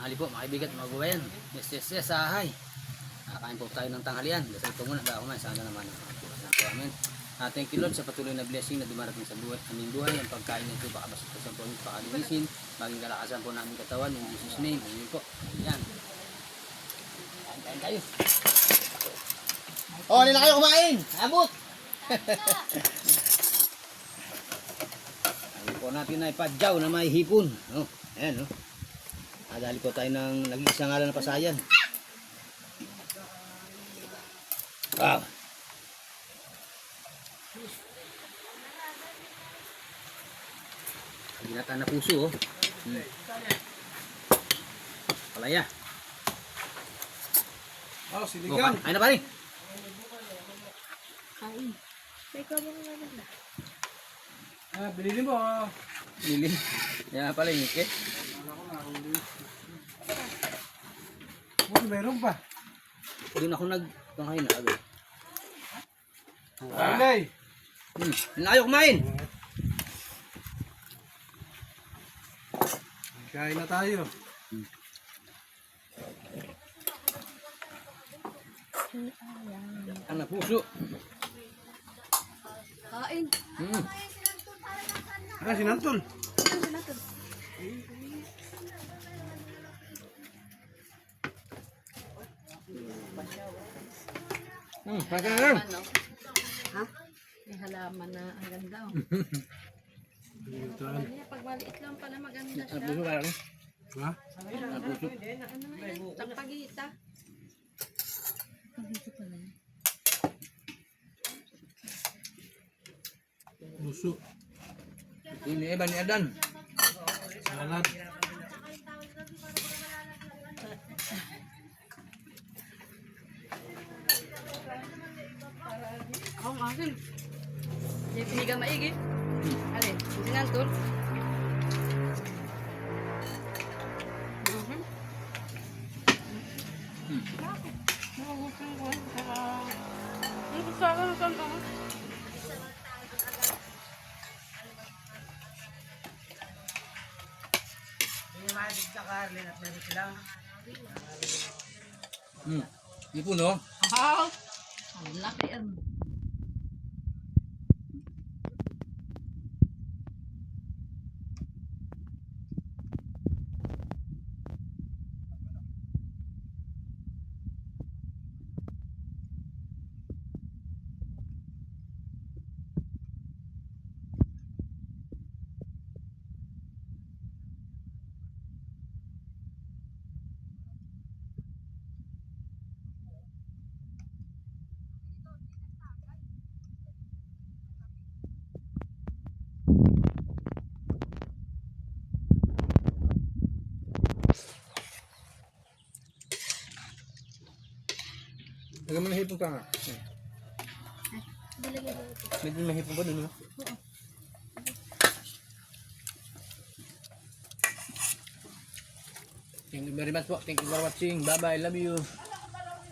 tanghali po mga kaibigan, mga kababayan. Yes, hi. Kain po tayo ng tanghalian. Dasal po muna bago kumain. Sana naman. Amen. Thank you Lord sa patuloy na blessing na dumarating sa buhay, aming buhay. Ang pagkain nito baka bastos po, pakalinisin, maging kalakasan po namin katawan in Jesus name. Amen po. Ayan. Kain tayo. Oh, hindi na kayo kumain. Abot. Ayun po natin ay padyaw na may hipon. Oh, ayan, oh. Dali po tayo ng nag-iisang ngalan na pasayan. Wow. Ginata na puso, oh. Palaya. Oh, siligan. Ay na pare. Kain. May kabang naman na. Bilhin mo. Lili. Yan pala yung ike. Oh, meron pa. Doon ako nagpangkain na agad. Alay. Hindi na kayo kumain. Kain na tayo. Ang puso. Kain. Sinantol. Pagkain. Ano? Ha? May halaman na ang ganda. Oh. Pag maliit lang pala maganda siya. Ang puso pala. Ha? Ang puso. Ano na yan? Tapagita. Tapagita pala yan. Puso. Ini iba ni Adan. Salad. Ako nga akin. Hindi pinigang maigi. Alin? Sinantol. Ipon, no? Wow! Ang laki yan. Lagyan mo na hipon pa nga. Medyo may hipon pa dun, no? Thank you very much po. Thank you for watching. Bye-bye. Love you.